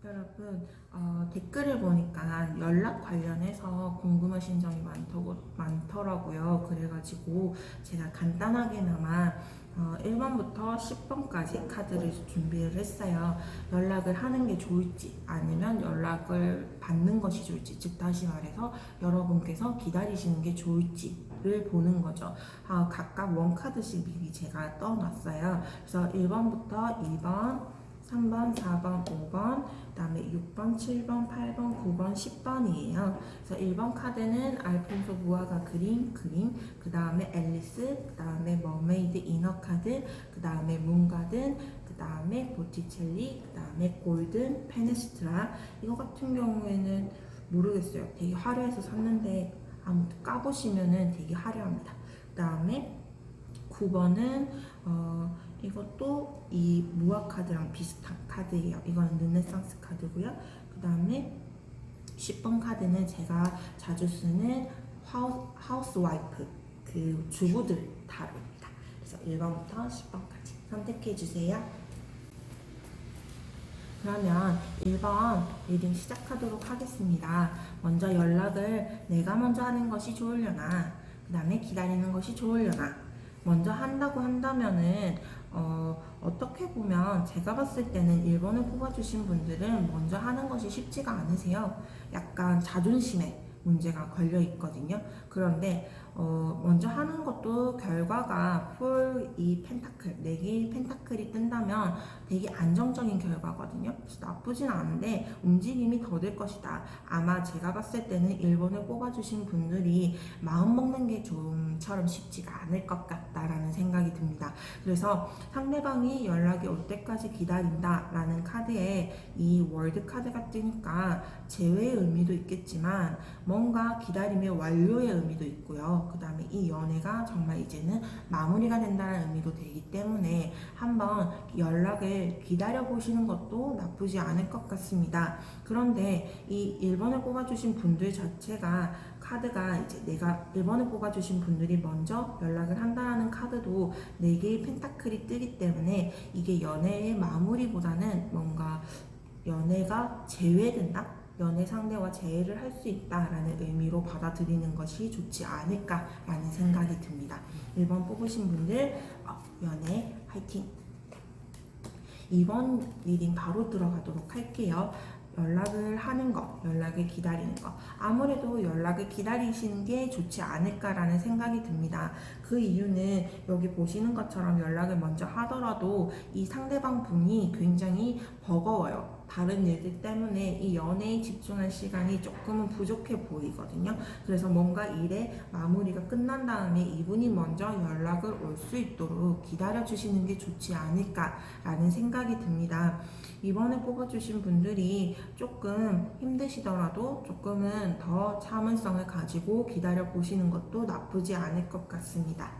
여러분, 댓글을 보니까 연락 관련해서 궁금하신 점이 많더라고요. 그래가지고 제가 간단하게나마 1번부터 10번까지 카드를 준비를 했어요. 연락을 하는 게 좋을지 아니면 연락을 받는 것이 좋을지, 즉 다시 말해서 여러분께서 기다리시는 게 좋을지를 보는 거죠. 각각 원카드씩 미리 제가 떠놨어요. 그래서 1번부터 2번, 3번, 4번, 5번, 그 다음에 6번, 7번, 8번, 9번, 10번이에요. 그래서 1번 카드는 알폰소 무화과 그림, 그 다음에 앨리스, 그 다음에 머메이드 이너 카드, 그 다음에 문가든, 그 다음에 보티첼리, 그 다음에 골든, 페네스트라. 이거 같은 경우에는 모르겠어요. 되게 화려해서 샀는데 아무튼 까보시면은 되게 화려합니다. 그 다음에 9번은 이것도 이 무화 카드랑 비슷한 카드예요. 이거는 르네상스 카드고요. 그 다음에 10번 카드는 제가 자주 쓰는 하우스 와이프, 그 주부들 타로입니다. 그래서 1번부터 10번까지 선택해 주세요. 그러면 1번 리딩 시작하도록 하겠습니다. 먼저 연락을 내가 먼저 하는 것이 좋으려나, 그 다음에 기다리는 것이 좋으려나. 먼저 한다고 한다면은 어떻게 보면 제가 봤을 때는 1번을 뽑아주신 분들은 먼저 하는 것이 쉽지가 않으세요. 약간 자존심에 문제가 걸려 있거든요. 그런데 먼저 하는 것도 결과가 이 펜타클, 4개의 펜타클이 뜬다면 되게 안정적인 결과거든요. 그래서 나쁘진 않은데 움직임이 더딜 것이다. 아마 제가 봤을 때는 1번을 뽑아주신 분들이 마음 먹는 게 좀처럼 쉽지가 않을 것 같다라는 생각이 듭니다. 그래서 상대방이 연락이 올 때까지 기다린다 라는 카드에 이 월드 카드가 뜨니까 재회의 의미도 있겠지만 뭔가 기다림의 완료의 의미도 있고요. 그 다음에 이 연애가 정말 이제는 마무리가 된다는 의미도 되기 때문에 한번 연락을 기다려 보시는 것도 나쁘지 않을 것 같습니다. 그런데 이 1번을 뽑아주신 분들 자체가 카드가 이제 내가 1번을 뽑아주신 분들이 먼저 연락을 한다는 카드도 4개의 펜타클이 뜨기 때문에 이게 연애의 마무리보다는 뭔가 연애가 재회된다? 연애 상대와 재회를 할 수 있다라는 의미로 받아들이는 것이 좋지 않을까라는 생각이 듭니다. 1번 뽑으신 분들 연애 화이팅! 2번 리딩 바로 들어가도록 할게요. 연락을 하는 거, 연락을 기다리는 거. 아무래도 연락을 기다리시는 게 좋지 않을까라는 생각이 듭니다. 그 이유는 여기 보시는 것처럼 연락을 먼저 하더라도 이 상대방 분이 굉장히 버거워요. 다른 일들 때문에 이 연애에 집중할 시간이 조금은 부족해 보이거든요. 그래서 뭔가 일의 마무리가 끝난 다음에 이분이 먼저 연락을 올 수 있도록 기다려주시는 게 좋지 않을까라는 생각이 듭니다. 이번에 뽑아주신 분들이 조금 힘드시더라도 조금은 더 참을성을 가지고 기다려 보시는 것도 나쁘지 않을 것 같습니다.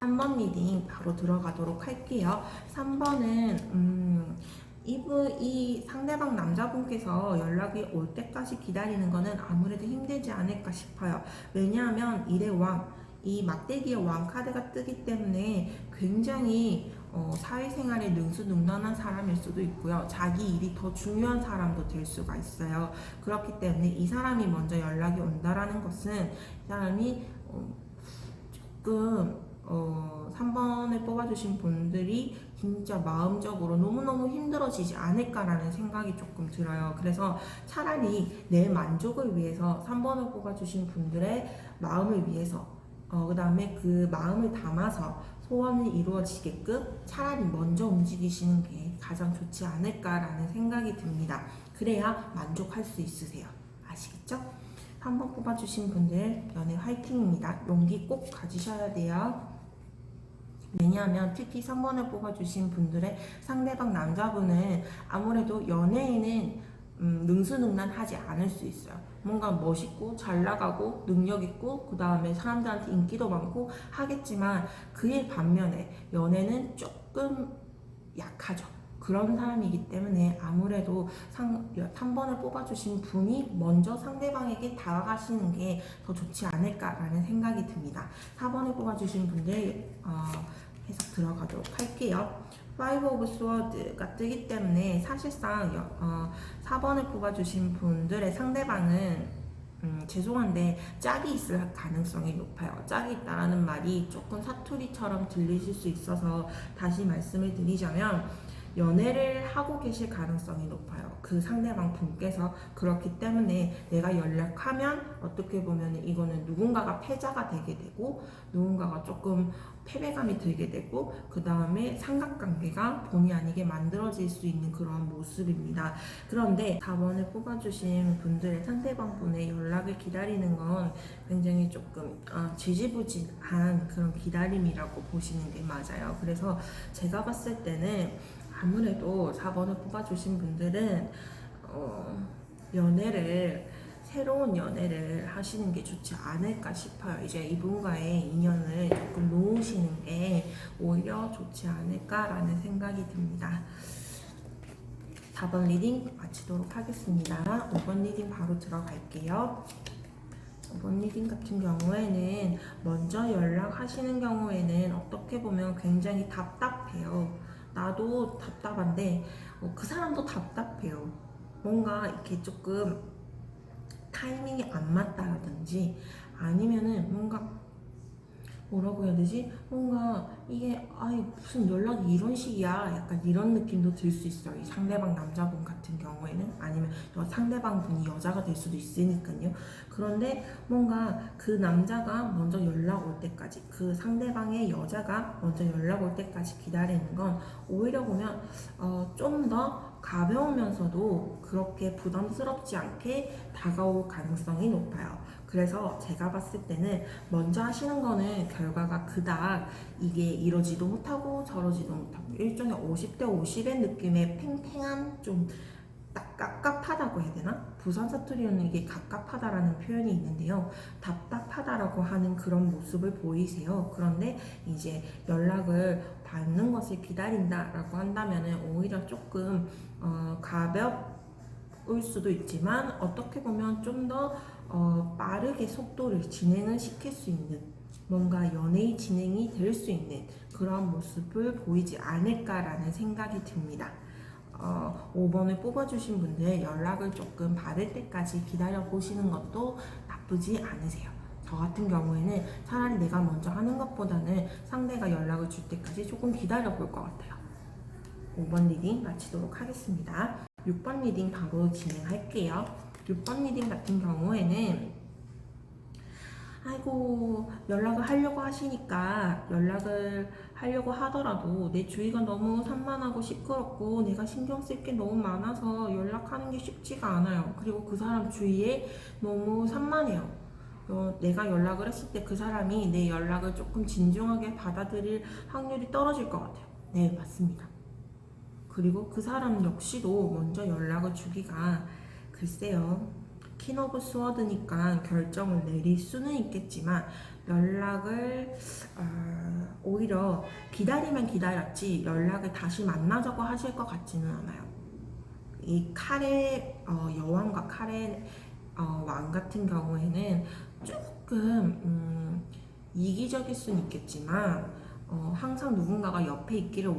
3번 리딩 바로 들어가도록 할게요. 3번은 이 상대방 남자분께서 연락이 올 때까지 기다리는 거는 아무래도 힘들지 않을까 싶어요. 왜냐하면 일의 왕, 이 막대기의 왕 카드가 뜨기 때문에 굉장히 사회생활에 능수능란한 사람일 수도 있고요. 자기 일이 더 중요한 사람도 될 수가 있어요. 그렇기 때문에 이 사람이 먼저 연락이 온다라는 것은 이 사람이 조금 3번을 뽑아주신 분들이 진짜 마음적으로 너무너무 힘들어지지 않을까라는 생각이 조금 들어요. 그래서 차라리 내 만족을 위해서 3번을 뽑아주신 분들의 마음을 위해서 그 다음에 그 마음을 담아서 소원이 이루어지게끔 차라리 먼저 움직이시는 게 가장 좋지 않을까라는 생각이 듭니다. 그래야 만족할 수 있으세요. 아시겠죠? 3번 뽑아주신 분들 연애 화이팅입니다. 용기 꼭 가지셔야 돼요. 왜냐하면 특히 3번을 뽑아주신 분들의 상대방 남자분은 아무래도 연애에는 능수능란하지 않을 수 있어요. 뭔가 멋있고 잘 나가고 능력 있고 그 다음에 사람들한테 인기도 많고 하겠지만 그의 반면에 연애는 조금 약하죠. 그런 사람이기 때문에 아무래도 3번을 뽑아주신 분이 먼저 상대방에게 다가가시는 게 더 좋지 않을까라는 생각이 듭니다. 4번을 뽑아주신 분들 해석 들어가도록 할게요. 파이브 오브 스워드가 뜨기 때문에 사실상 4번을 뽑아주신 분들의 상대방은 죄송한데 짝이 있을 가능성이 높아요. 짝이 있다라는 말이 조금 사투리처럼 들리실 수 있어서 다시 말씀을 드리자면 연애를 하고 계실 가능성이 높아요. 그 상대방 분께서. 그렇기 때문에 내가 연락하면 어떻게 보면 이거는 누군가가 패자가 되게 되고 누군가가 조금 패배감이 들게 되고 그 다음에 삼각관계가 본의 아니게 만들어질 수 있는 그런 모습입니다. 그런데 4번을 뽑아주신 분들의 상대방 분의 연락을 기다리는 건 굉장히 조금 지지부진한 그런 기다림이라고 보시는 게 맞아요. 그래서 제가 봤을 때는 아무래도 4번을 뽑아주신 분들은 새로운 연애를 하시는 게 좋지 않을까 싶어요. 이제 이분과의 인연을 조금 놓으시는 게 오히려 좋지 않을까라는 생각이 듭니다. 4번 리딩 마치도록 하겠습니다. 5번 리딩 바로 들어갈게요. 5번 리딩 같은 경우에는 먼저 연락하시는 경우에는 어떻게 보면 굉장히 답답해요. 나도 답답한데 그 사람도 답답해요. 뭔가 이렇게 조금 타이밍이 안 맞다라든지 아니면은 뭔가 뭐라고 해야 되지? 뭔가 이게 무슨 연락이 이런 식이야 약간 이런 느낌도 들 수 있어요. 이 상대방 남자분 같은 경우에는. 아니면 상대방 분이 여자가 될 수도 있으니까요. 그런데 뭔가 그 남자가 먼저 연락 올 때까지, 그 상대방의 여자가 먼저 연락 올 때까지 기다리는 건 오히려 보면 좀 더 가벼우면서도 그렇게 부담스럽지 않게 다가올 가능성이 높아요. 그래서 제가 봤을 때는 먼저 하시는 거는 결과가 그닥 이게 이러지도 못하고 저러지도 못하고 일종의 50대 50의 느낌의 팽팽한 좀 딱 깝깝하다고 해야 되나? 부산 사투리로는 이게 갑갑하다라는 표현이 있는데요. 답답하다라고 하는 그런 모습을 보이세요. 그런데 이제 연락을 받는 것을 기다린다라고 한다면 오히려 조금 가볍을 수도 있지만 어떻게 보면 좀 더 빠르게 속도를 진행을 시킬 수 있는 뭔가 연애의 진행이 될 수 있는 그런 모습을 보이지 않을까라는 생각이 듭니다. 5번을 뽑아주신 분들 연락을 조금 받을 때까지 기다려보시는 것도 나쁘지 않으세요. 저 같은 경우에는 차라리 내가 먼저 하는 것보다는 상대가 연락을 줄 때까지 조금 기다려볼 것 같아요. 5번 리딩 마치도록 하겠습니다. 6번 리딩 바로 진행할게요. 6번 리딩 같은 경우에는 연락을 하려고 하시니까 연락을 하려고 하더라도 내 주위가 너무 산만하고 시끄럽고 내가 신경 쓸 게 너무 많아서 연락하는 게 쉽지가 않아요. 그리고 그 사람 주위에 너무 산만해요. 내가 연락을 했을 때 그 사람이 내 연락을 조금 진중하게 받아들일 확률이 떨어질 것 같아요. 네, 맞습니다. 그리고 그 사람 역시도 먼저 연락을 주기가 글쎄요. 퀸 오브 스워드니까 결정을 내릴 수는 있겠지만 연락을 오히려 기다리면 기다렸지 연락을 다시 만나자고 하실 것 같지는 않아요. 이 칼의 여왕과 칼의 왕 같은 경우에는 조금 이기적일 수는 있겠지만 항상 누군가가 옆에 있기를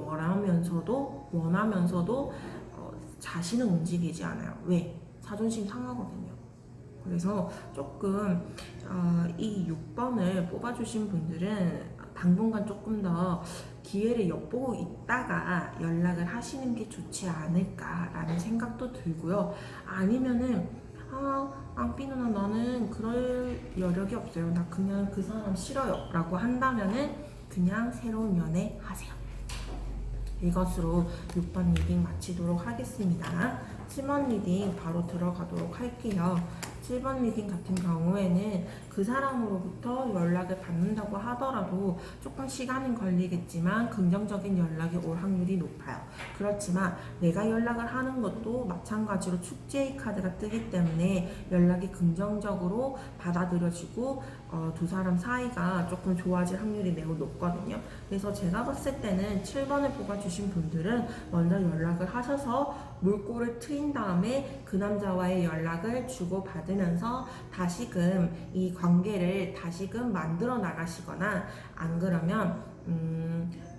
원하면서도 자신은 움직이지 않아요. 왜? 자존심 상하거든요. 그래서 조금 이 6번을 뽑아주신 분들은 당분간 조금 더 기회를 엿보고 있다가 연락을 하시는 게 좋지 않을까라는 생각도 들고요. 아니면은 앙삐 누나 나는 그럴 여력이 없어요. 나 그냥 그 사람 싫어요 라고 한다면은 그냥 새로운 연애 하세요. 이것으로 6번 리딩 마치도록 하겠습니다. 7번 리딩 바로 들어가도록 할게요. 7번 리딩 같은 경우에는 그 사람으로부터 연락을 받는다고 하더라도 조금 시간은 걸리겠지만 긍정적인 연락이 올 확률이 높아요. 그렇지만 내가 연락을 하는 것도 마찬가지로 축제의 카드가 뜨기 때문에 연락이 긍정적으로 받아들여지고 두 사람 사이가 조금 좋아질 확률이 매우 높거든요. 그래서 제가 봤을 때는 7번을 뽑아주신 분들은 먼저 연락을 하셔서 물꼬를 트인 다음에 그 남자와의 연락을 주고받으면서 다시금 이 관계를 다시금 만들어 나가시거나 안 그러면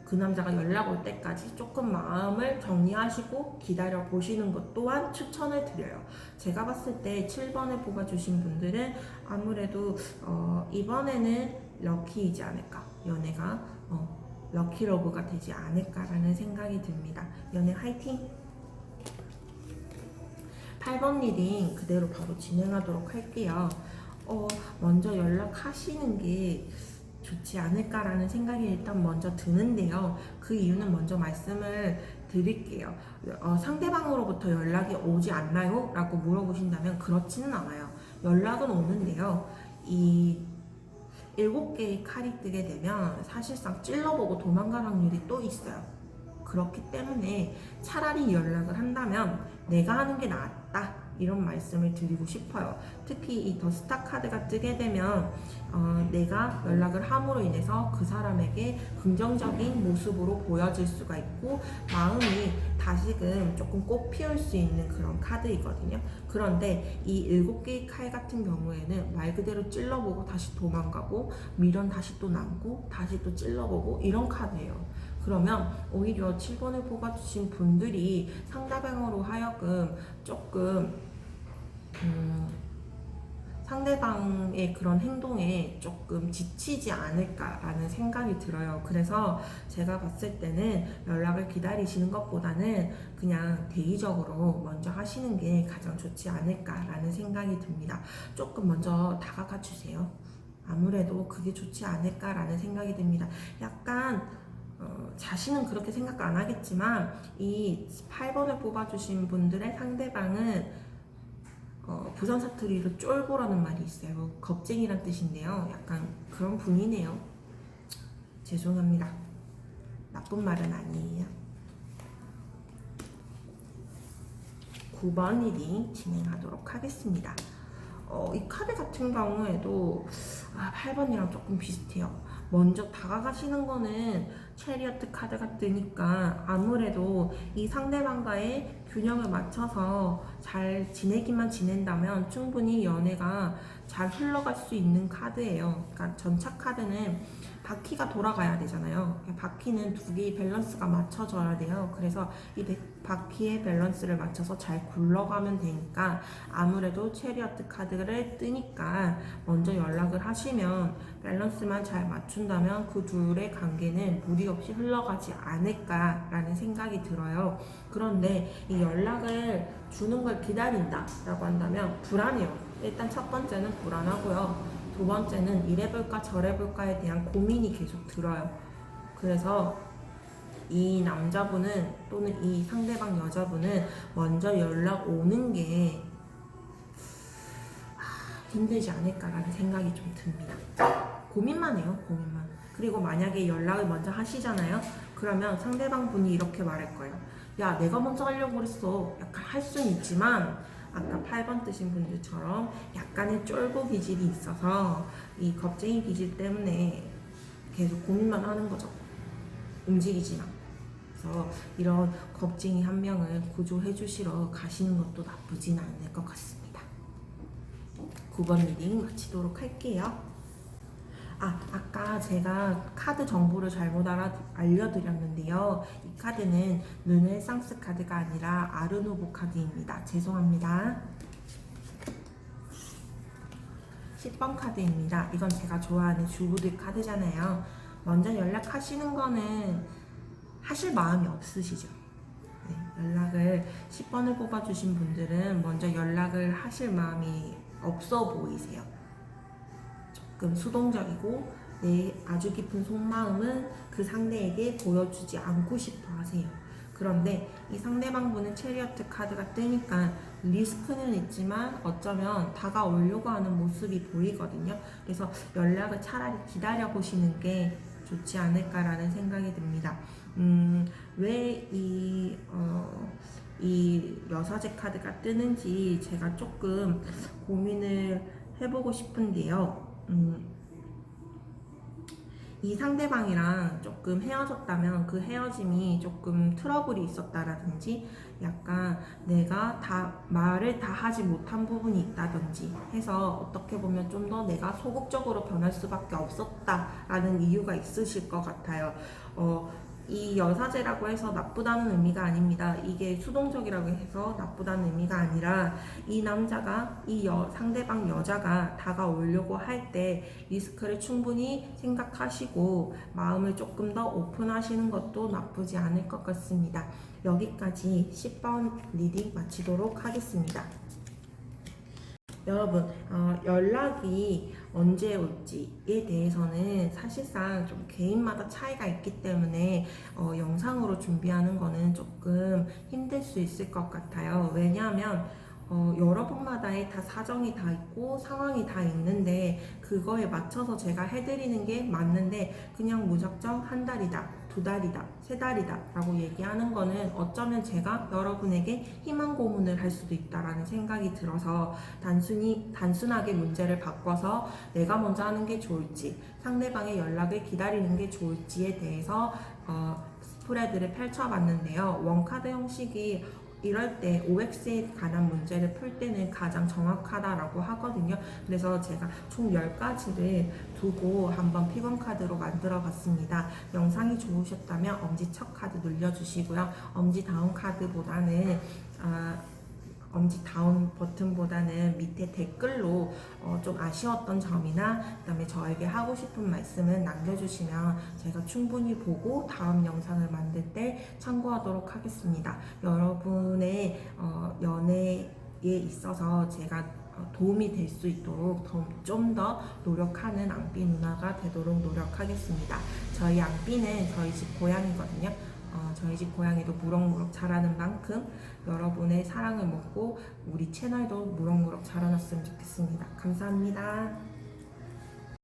그 남자가 연락 올 때까지 조금 마음을 정리하시고 기다려 보시는 것 또한 추천을 드려요. 제가 봤을 때 7번을 뽑아주신 분들은 아무래도 이번에는 럭키이지 않을까, 연애가 럭키러브가 되지 않을까라는 생각이 듭니다. 연애 화이팅! 8번 리딩 그대로 바로 진행하도록 할게요. 먼저 연락하시는 게 좋지 않을까라는 생각이 일단 먼저 드는데요. 그 이유는 먼저 말씀을 드릴게요. 상대방으로부터 연락이 오지 않나요? 라고 물어보신다면 그렇지는 않아요. 연락은 오는데요. 이 7개의 칼이 뜨게 되면 사실상 찔러보고 도망갈 확률이 또 있어요. 그렇기 때문에 차라리 연락을 한다면 내가 하는 게 낫다, 이런 말씀을 드리고 싶어요. 특히 이 더 스타 카드가 뜨게 되면 내가 연락을 함으로 인해서 그 사람에게 긍정적인 모습으로 보여질 수가 있고 마음이 다시금 조금 꽃 피울 수 있는 그런 카드이거든요. 그런데 이 7개의 칼 같은 경우에는 말 그대로 찔러보고 다시 도망가고 미련 다시 또 남고 다시 또 찔러보고 이런 카드예요. 그러면 오히려 7번을 뽑아주신 분들이 상대방으로 하여금 조금 상대방의 그런 행동에 조금 지치지 않을까라는 생각이 들어요. 그래서 제가 봤을 때는 연락을 기다리시는 것보다는 그냥 대의적으로 먼저 하시는 게 가장 좋지 않을까라는 생각이 듭니다. 조금 먼저 다가가 주세요. 아무래도 그게 좋지 않을까라는 생각이 듭니다. 약간 자신은 그렇게 생각 안 하겠지만 이 8번을 뽑아주신 분들의 상대방은 부산 사투리로 쫄보라는 말이 있어요. 겁쟁이란 뜻인데요. 약간 그런 분이네요. 죄송합니다. 나쁜 말은 아니에요. 9번 리딩 진행하도록 하겠습니다. 이 카드 같은 경우에도 8번이랑 조금 비슷해요. 먼저 다가가시는 거는 체리어트 카드가 뜨니까 아무래도 이 상대방과의 균형을 맞춰서 잘 지내기만 지낸다면 충분히 연애가 잘 흘러갈 수 있는 카드예요. 그러니까 전차 카드는 바퀴가 돌아가야 되잖아요. 바퀴는 두 개의 밸런스가 맞춰져야 돼요. 그래서 이 바퀴의 밸런스를 맞춰서 잘 굴러가면 되니까 아무래도 체리어트 카드를 뜨니까 먼저 연락을 하시면 밸런스만 잘 맞춘다면 그 둘의 관계는 무리 없이 흘러가지 않을까라는 생각이 들어요. 그런데 이 연락을 주는 걸 기다린다 라고 한다면 불안해요. 일단 첫 번째는 불안하고요. 두 번째는 이래볼까 저래볼까에 대한 고민이 계속 들어요. 그래서 이 남자분은 또는 이 상대방 여자분은 먼저 연락 오는 게 힘들지 않을까라는 생각이 좀 듭니다. 고민만 해요, 고민만. 그리고 만약에 연락을 먼저 하시잖아요. 그러면 상대방 분이 이렇게 말할 거예요. 야, 내가 먼저 하려고 그랬어. 약간 할 수는 있지만 아까 8번 뜨신 분들처럼 약간의 쫄보 기질이 있어서 이 겁쟁이 기질 때문에 계속 고민만 하는 거죠. 움직이지만. 그래서 이런 겁쟁이 한 명을 구조해 주시러 가시는 것도 나쁘진 않을 것 같습니다. 9번 리딩 마치도록 할게요. 아까 제가 카드 정보를 잘못 알려드렸는데요. 이 카드는 르네상스 카드가 아니라 아르노보 카드입니다. 죄송합니다. 10번 카드입니다. 이건 제가 좋아하는 주부들 카드잖아요. 먼저 연락하시는 거는 하실 마음이 없으시죠? 네, 연락을 10번을 뽑아주신 분들은 먼저 연락을 하실 마음이 없어 보이세요. 조금 수동적이고 내 아주 깊은 속마음은 그 상대에게 보여주지 않고 싶어 하세요. 그런데 이 상대방분은 체리어트 카드가 뜨니까 리스크는 있지만 어쩌면 다가오려고 하는 모습이 보이거든요. 그래서 연락을 차라리 기다려보시는 게 좋지 않을까라는 생각이 듭니다. 왜 이 여사제 카드가 뜨는지 제가 조금 고민을 해보고 싶은데요. 이 상대방이랑 조금 헤어졌다면 그 헤어짐이 조금 트러블이 있었다라든지 약간 내가 말을 다 하지 못한 부분이 있다든지 해서 어떻게 보면 좀 더 내가 소극적으로 변할 수밖에 없었다라는 이유가 있으실 것 같아요. 이 여사제라고 해서 나쁘다는 의미가 아닙니다. 이게 수동적이라고 해서 나쁘다는 의미가 아니라 이 남자가 상대방 여자가 다가오려고 할 때 리스크를 충분히 생각하시고 마음을 조금 더 오픈하시는 것도 나쁘지 않을 것 같습니다. 여기까지 10번 리딩 마치도록 하겠습니다. 여러분, 연락이 언제 올지에 대해서는 사실상 좀 개인마다 차이가 있기 때문에 영상으로 준비하는 거는 조금 힘들 수 있을 것 같아요. 왜냐하면 여러분마다의 다 사정이 다 있고 상황이 다 있는데 그거에 맞춰서 제가 해드리는 게 맞는데 그냥 무작정 한 달이다, 두 달이다, 세 달이다 라고 얘기하는 거는 어쩌면 제가 여러분에게 희망 고문을 할 수도 있다라는 생각이 들어서 단순하게 문제를 바꿔서 내가 먼저 하는 게 좋을지 상대방의 연락을 기다리는 게 좋을지에 대해서 스프레드를 펼쳐봤는데요. 원카드 형식이 이럴 때 OX에 관한 문제를 풀 때는 가장 정확하다라고 하거든요. 그래서 제가 총 10가지를 두고 한번 피번 카드로 만들어 봤습니다. 영상이 좋으셨다면 엄지척 카드 눌러주시고요. 엄지 다운 카드보다는 엄지 다운 버튼보다는 밑에 댓글로 좀 아쉬웠던 점이나 그다음에 저에게 하고 싶은 말씀은 남겨주시면 제가 충분히 보고 다음 영상을 만들 때 참고하도록 하겠습니다. 여러분의 연애에 있어서 제가 도움이 될 수 있도록 좀 더 노력하는 앙삐 누나가 되도록 노력하겠습니다. 저희 앙삐는 저희 집 고양이거든요. 저희 집 고양이도 무럭무럭 자라는 만큼 여러분의 사랑을 먹고 우리 채널도 무럭무럭 자라났으면 좋겠습니다. 감사합니다.